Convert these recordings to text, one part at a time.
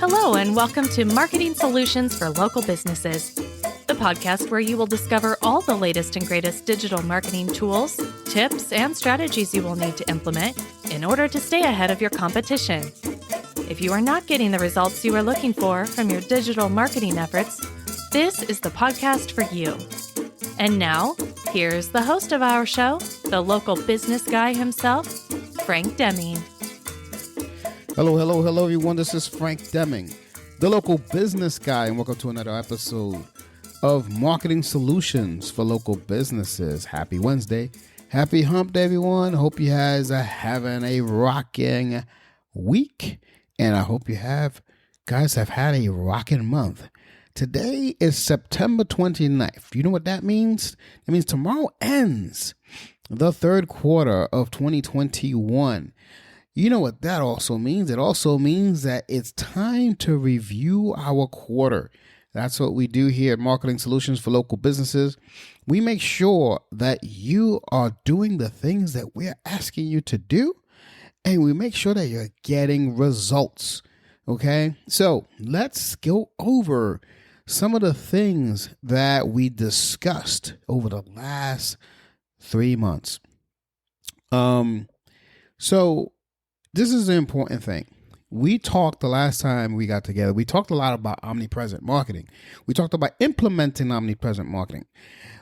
Hello, and welcome to Marketing Solutions for Local Businesses, the podcast where you will discover all the latest and greatest digital marketing tools, tips, and strategies you will need to implement in order to stay ahead of your competition. If you are not getting the results you are looking for from your digital marketing efforts, this is the podcast for you. And now, here's the host of our show, the local business guy himself, Frank Deming. Hello, everyone. This is Frank Deming, the local business guy, and welcome to another episode of Marketing Solutions for Local Businesses. Happy Wednesday. Happy hump day, everyone. Hope you guys are having a rocking week, and I hope you guys have had a rocking month. Today is September 29th. You know what that means? It means tomorrow ends the third quarter of 2021. You know what that also means? It also means that it's time to review our quarter. That's what we do here at Marketing Solutions for Local Businesses. We make sure that you are doing the things that we're asking you to do, and we make sure that you're getting results. Okay? So let's go over some of the things that we discussed over the last 3 months. So this is an important thing. We talked the last time we got together, we talked a lot about omnipresent marketing. We talked about implementing omnipresent marketing.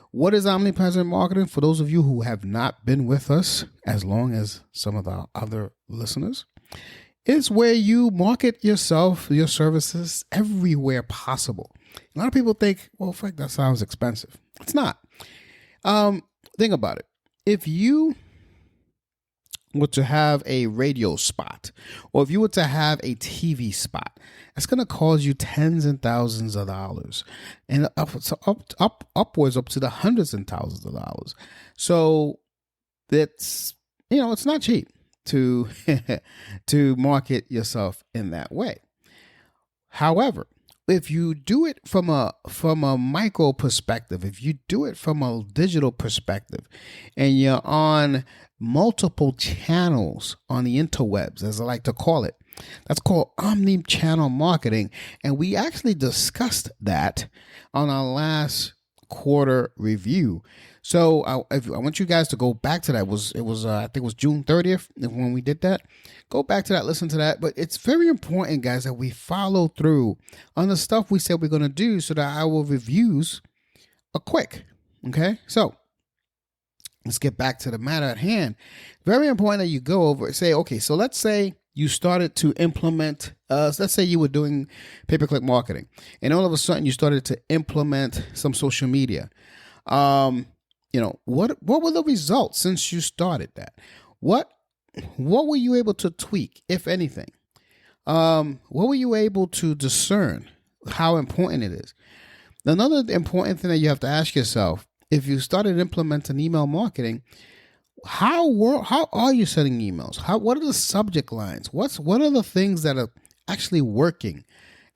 What is omnipresent marketing? For those of you who have not been with us as long as some of the other listeners, it's where you market yourself, your services everywhere possible. A lot of people think, well, Frank, that sounds expensive. It's not. Think about it. If you were to have a radio spot, or if you were to have a TV spot, it's going to cost you tens and thousands of dollars, and upwards up to the hundreds and thousands of dollars. So it's not cheap to to market yourself in that way. However, if you do it from a micro perspective, if you do it from a digital perspective, and you're on multiple channels on the interwebs, as I like to call it, that's called omni-channel marketing. And we actually discussed that on our last quarter review. So I want you guys to go back to that. It was I think it was June 30th when we did that. Go back to that, listen to that. But it's very important, guys, that we follow through on the stuff we said we're going to do so that our reviews are quick. Okay, so let's get back to the matter at hand. Very important that you go over and say, okay, so let's say you started to implement, let's say you were doing pay-per-click marketing, and all of a sudden you started to implement some social media. What were the results since you started that? What were you able to tweak, if anything? What were you able to discern how important it is? Another important thing that you have to ask yourself, if you started implementing email marketing, how are you sending emails? What are the subject lines? What are the things that are actually working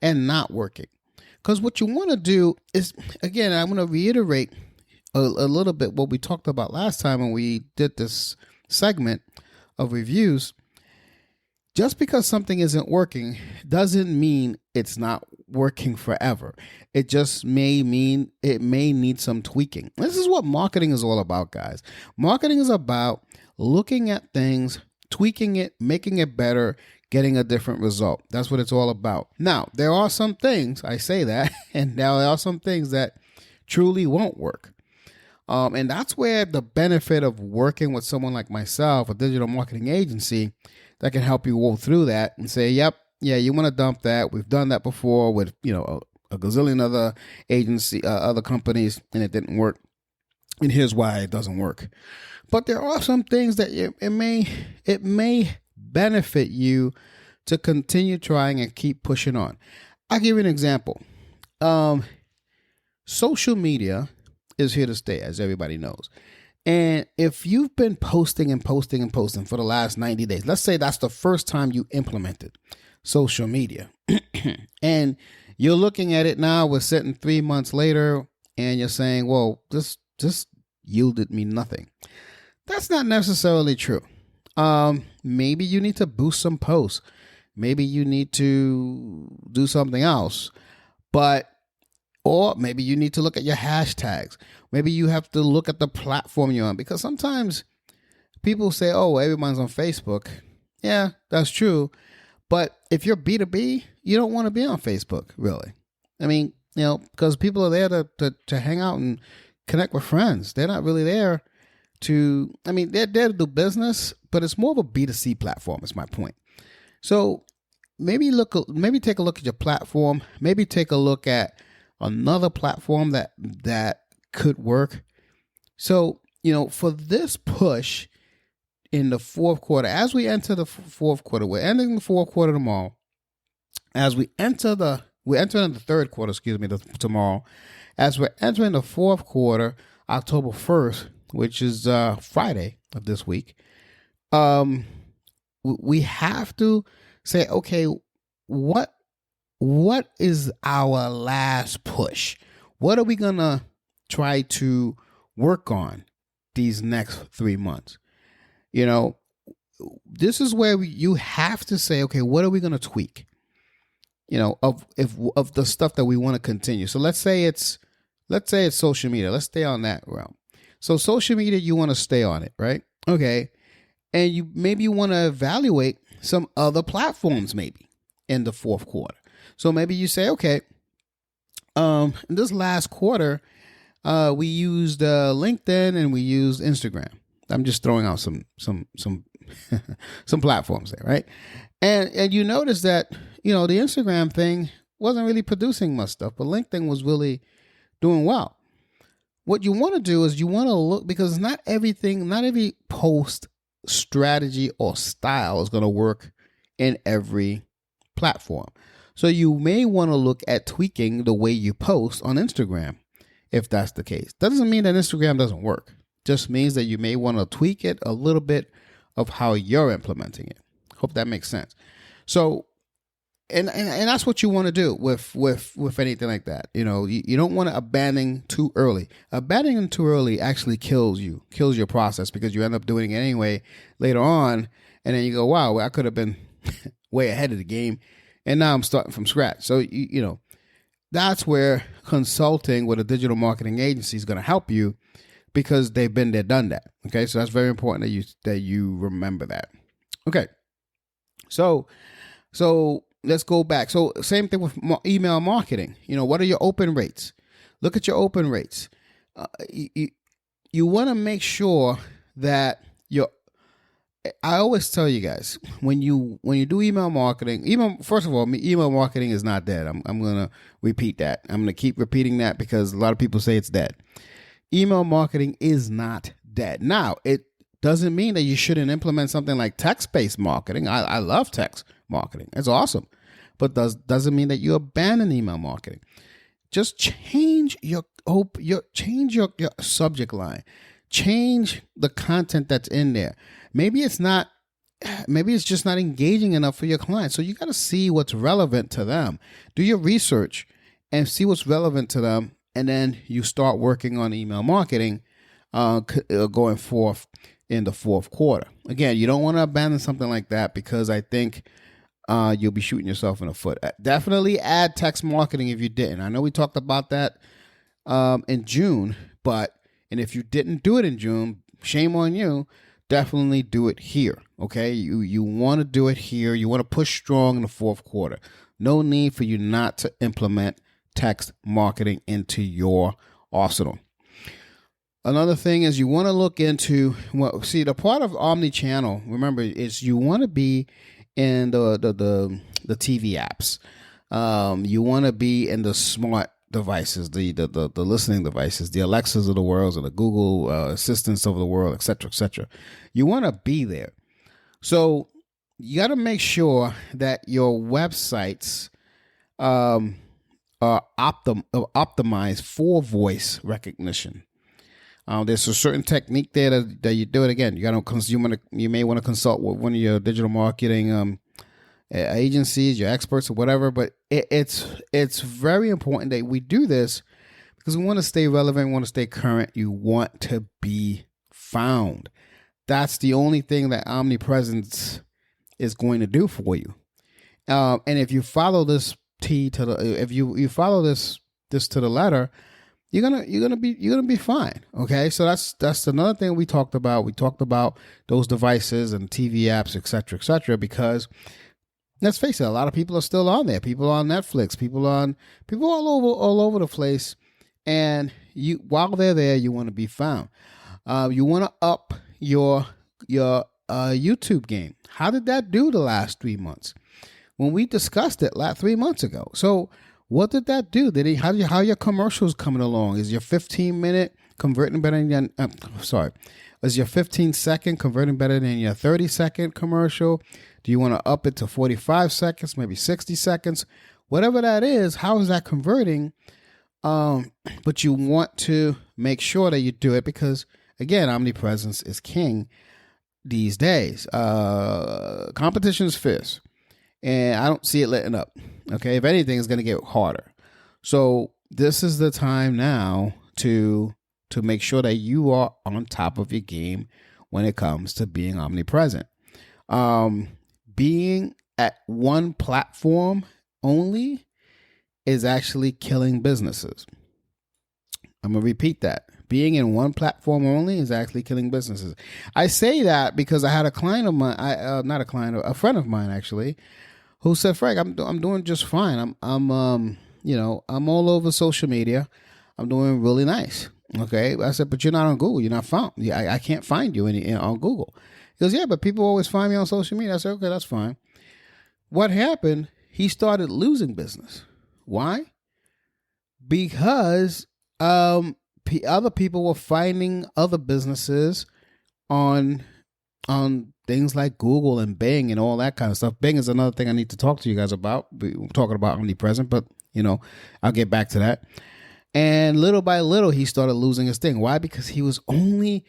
and not working? Because what you want to do is, again, I'm going to reiterate a little bit what we talked about last time when we did this segment of reviews. Just because something isn't working doesn't mean it's not working forever. It just may mean it may need some tweaking. This is what marketing is all about, guys. Marketing is about looking at things, tweaking it, making it better, getting a different result. That's what it's all about. Now, there are some things, I say that, and now there are some things that truly won't work. And that's where the benefit of working with someone like myself, a digital marketing agency, that can help you go through that and say, yeah, you want to dump that. We've done that before with, a gazillion other companies, and it didn't work. And here's why it doesn't work. But there are some things that it may benefit you to continue trying and keep pushing on. I'll give you an example. Social media is here to stay, as everybody knows. And if you've been posting for the last 90 days, let's say that's the first time you implemented social media, and you're looking at it now, we're sitting 3 months later, and you're saying, well, this just yielded me nothing. That's not necessarily true. Maybe you need to boost some posts. Maybe you need to do something else. Or maybe you need to look at your hashtags. Maybe you have to look at the platform you're on, because sometimes people say, oh, everyone's on Facebook. Yeah, that's true. But if you're B2B, you don't want to be on Facebook, really. I mean, because people are there to hang out and connect with friends. They're not really there they're there to do business, but it's more of a B2C platform, is my point. So maybe take a look at your platform. Maybe take a look at another platform that could work. So, for this push in the fourth quarter, as we enter the fourth quarter, we're ending the fourth quarter tomorrow. As we're entering the third quarter, tomorrow. As we're entering the fourth quarter, October 1st, which is Friday of this week, we have to say, okay, what is our last push? What are we going to try to work on these next 3 months? This is where you have to say, okay, what are we going to tweak? Of the stuff that we want to continue. So let's say it's social media. Let's stay on that realm. So social media, you want to stay on it, right? Okay. And you want to evaluate some other platforms maybe in the fourth quarter. So maybe you say, okay, in this last quarter, we used LinkedIn and we used Instagram. I'm just throwing out some some platforms there, right? And you notice that, the Instagram thing wasn't really producing much stuff, but LinkedIn was really doing well. What you want to do is you want to look, because not every post strategy or style is going to work in every platform. So you may want to look at tweaking the way you post on Instagram, if that's the case. Doesn't mean that Instagram doesn't work. Just means that you may want to tweak it a little bit of how you're implementing it. Hope that makes sense. So, and that's what you want to do with anything like that. You don't want to abandon too early. Abandoning too early actually kills your process, because you end up doing it anyway later on, and then you go, wow, I could have been way ahead of the game, and now I'm starting from scratch. So that's where consulting with a digital marketing agency is going to help you, because they've been there, done that. Okay, so that's very important that you remember that. Okay, so let's go back. So same thing with email marketing. What are your open rates? Look at your open rates. You want to make sure that I always tell you guys, when you do email marketing, first of all, email marketing is not dead. I'm going to repeat that. I'm going to keep repeating that, because a lot of people say it's dead. Email marketing is not dead. Now, it doesn't mean that you shouldn't implement something like text-based marketing. I love text marketing. It's awesome. But doesn't mean that you abandon email marketing. Just change your subject line. Change the content that's in there. Maybe it's just not engaging enough for your clients. So you got to see what's relevant to them. Do your research and see what's relevant to them. And then you start working on email marketing going forth in the fourth quarter. Again, you don't want to abandon something like that, because I think you'll be shooting yourself in the foot. Definitely add text marketing if you didn't. I know we talked about that in June, and if you didn't do it in June, shame on you. Definitely do it here. Okay, you want to do it here. You want to push strong in the fourth quarter. No need for you not to implement text marketing into your arsenal. Another thing is you want to look into the part of omni-channel. Remember, is you want to be in the TV apps. You want to be in the smart devices, the listening devices, the Alexas of the world, or the Google assistants of the world, etc., etc. You want to be there. So you got to make sure that your websites are optimized for voice recognition. There's a certain technique there that you do it. Again, you may want to consult with one of your digital marketing agencies, your experts, or whatever. But it's very important that we do this, because we want to stay relevant, we want to stay current. You want to be found. that's the only thing that omnipresence is going to do for you. And if you follow this if you follow this to the letter, you're gonna be fine. Okay, so that's another thing we talked about. We talked about those devices and TV apps, etc., because let's face it, a lot of people are still on there. People on Netflix, people all over the place, and while they're there, you want to be found. You want to up your YouTube game. How did that do the last 3 months? When we discussed it 3 months ago. So what did that do? How your commercials coming along? Is your 15-minute converting better than your, is your 15-second converting better than your 30-second commercial? Do you want to up it to 45 seconds, maybe 60 seconds? Whatever that is, how is that converting? But you want to make sure that you do it because, again, omnipresence is king these days. Competition is fierce, and I don't see it letting up. Okay, if anything, it's going to get harder. So this is the time now to make sure that you are on top of your game when it comes to being omnipresent. Being at one platform only is actually killing businesses. I'm going to repeat that. Being in one platform only is actually killing businesses. I say that because I had a client of mine, a friend of mine actually, who said, "Frank, I'm doing just fine. I'm all over social media. I'm doing really nice." Okay, I said, "But you're not on Google. You're not found. I can't find you on Google." He goes, "Yeah, but people always find me on social media." I said, "Okay, that's fine." What happened? He started losing business. Why? Because other people were finding other businesses on things like Google and Bing and all that kind of stuff. Bing is another thing I need to talk to you guys about. We're talking about omnipresent, but I'll get back to that. And little by little, he started losing his thing. Why? Because he was only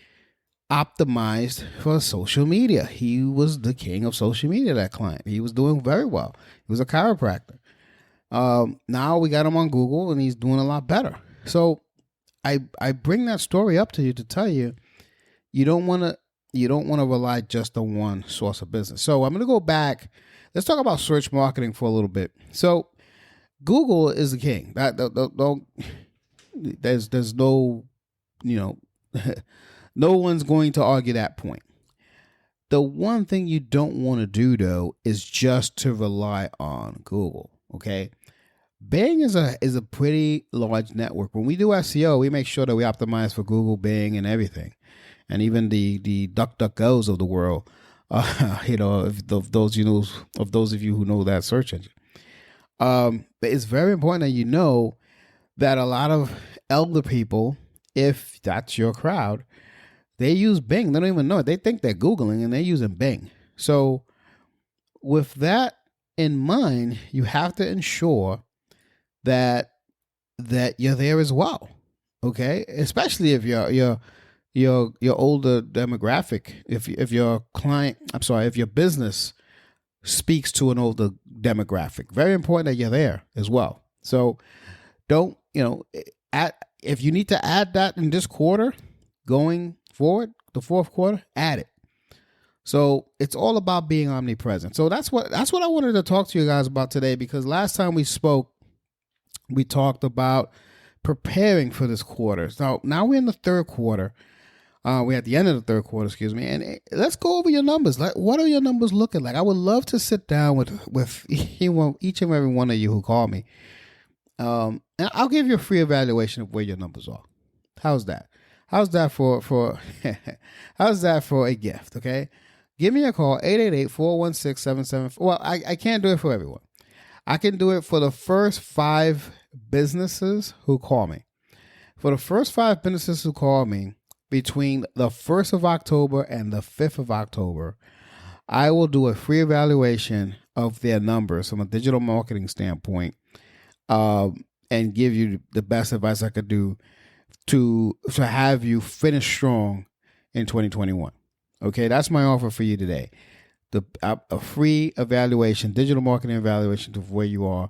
optimized for social media. He was the king of social media, that client. He was doing very well. He was a chiropractor. Now we got him on Google and he's doing a lot better. So I bring that story up to you to tell you, you don't want to rely just on one source of business. So I'm going to go back. Let's talk about search marketing for a little bit. So Google is the king. There's no, no one's going to argue that point. The one thing you don't want to do, though, is just to rely on Google. Okay. Bing is a pretty large network. When we do SEO, we make sure that we optimize for Google, Bing, and everything. And even the DuckDuckGos of the world, of those of you who know that search engine. But it's very important that you know that a lot of elder people, if that's your crowd, they use Bing. They don't even know it. They think they're Googling and they're using Bing. So with that in mind, you have to ensure that you're there as well. Okay, especially if you're older demographic. If your business speaks to an older demographic, very important that you're there as well. So don't if you need to add that in this quarter, going forward, the fourth quarter, add it. So it's all about being omnipresent. So that's what I wanted to talk to you guys about today, because last time we spoke, we talked about preparing for this quarter. So now we're in the third quarter. We're at the end of the third quarter, and let's go over your numbers. Like, what are your numbers looking like? I would love to sit down with each and every one of you who call me. And I'll give you a free evaluation of where your numbers are. How's that? How's that for how's that for a gift? Okay. Give me a call, 888-416-77. Well, I can't do it for everyone. I can do it for the first 5 businesses who call me. For the first 5 businesses who call me between the 1st of October and the 5th of October, I will do a free evaluation of their numbers from a digital marketing standpoint, and give you the best advice I could do to have you finish strong in 2021. Okay, that's my offer for you today. A free evaluation, digital marketing evaluation of where you are.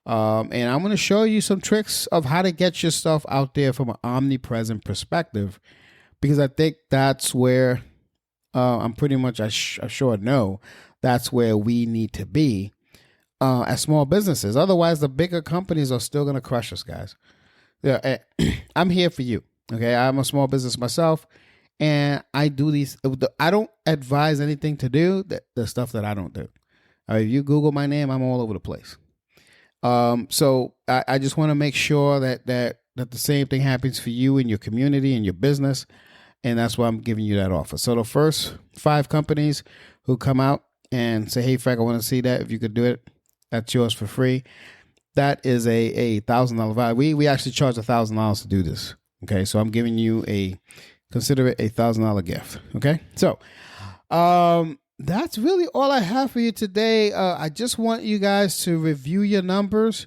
And I'm going to show you some tricks of how to get your stuff out there from an omnipresent perspective, because I think that's where I'm pretty much sure know that's where we need to be as small businesses. Otherwise, the bigger companies are still going to crush us, guys. Yeah, I'm here for you. Okay, I'm a small business myself, and I do these. I don't advise anything to do the stuff that I don't do. If you Google my name, I'm all over the place. So I just want to make sure that the same thing happens for you in your community and your business, and that's why I'm giving you that offer. So the first 5 companies who come out and say, "Hey, Frank, I want to see that. If you could do it, that's yours for free." That is a $1,000 value. We actually charge $1,000 to do this. Okay, so I'm giving you consider it a $1,000 gift. Okay, so that's really all I have for you today. I just want you guys to review your numbers,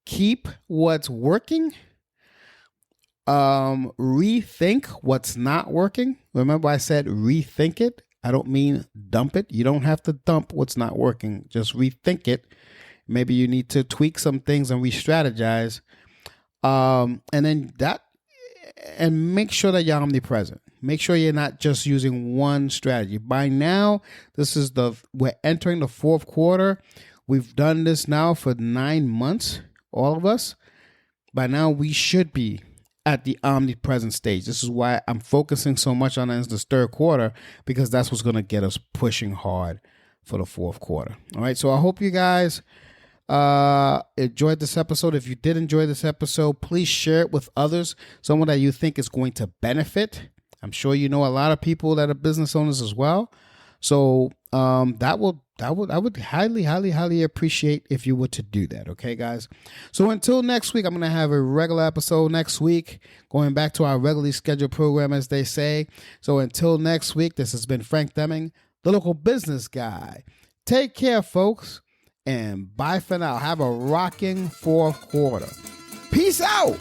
keep what's working, rethink what's not working. Remember, I said rethink it. I don't mean dump it. You don't have to dump what's not working. Just rethink it. Maybe you need to tweak some things and re-strategize. And then and make sure that you're omnipresent. Make sure you're not just using one strategy. By now, we're entering the 4th quarter. We've done this now for 9 months, all of us. By now, we should be at the omnipresent stage. This is why I'm focusing so much on this 3rd quarter, because that's what's going to get us pushing hard for the 4th quarter. All right. So I hope you guys enjoyed this episode. If you did enjoy this episode, please share it with others, someone that you think is going to benefit. I'm sure you know a lot of people that are business owners as well. So I would highly appreciate if you were to do that. Okay, guys. So until next week, I'm going to have a regular episode next week, going back to our regularly scheduled program, as they say. So until next week, this has been Frank Deming, the local business guy. Take care, folks. And bye for now. Have a rocking 4th quarter. Peace out.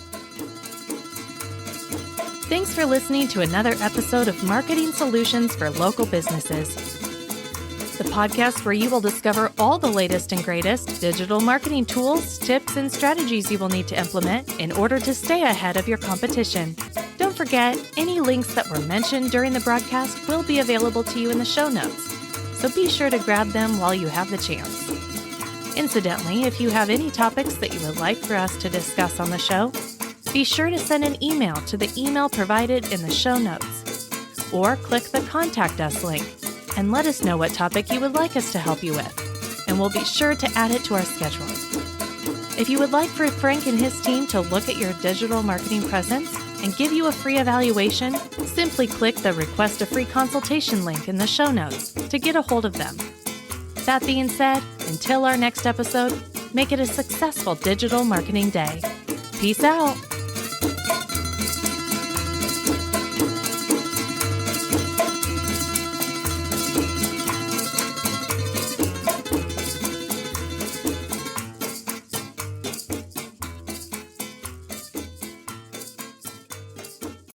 Thanks for listening to another episode of Marketing Solutions for Local Businesses, the podcast where you will discover all the latest and greatest digital marketing tools, tips, and strategies you will need to implement in order to stay ahead of your competition. Don't forget, any links that were mentioned during the broadcast will be available to you in the show notes, so be sure to grab them while you have the chance. Incidentally, if you have any topics that you would like for us to discuss on the show, be sure to send an email to the email provided in the show notes, or click the Contact Us link and let us know what topic you would like us to help you with, and we'll be sure to add it to our schedule. If you would like for Frank and his team to look at your digital marketing presence and give you a free evaluation, simply click the Request a Free Consultation link in the show notes to get a hold of them. That being said, until our next episode, make it a successful digital marketing day. Peace out.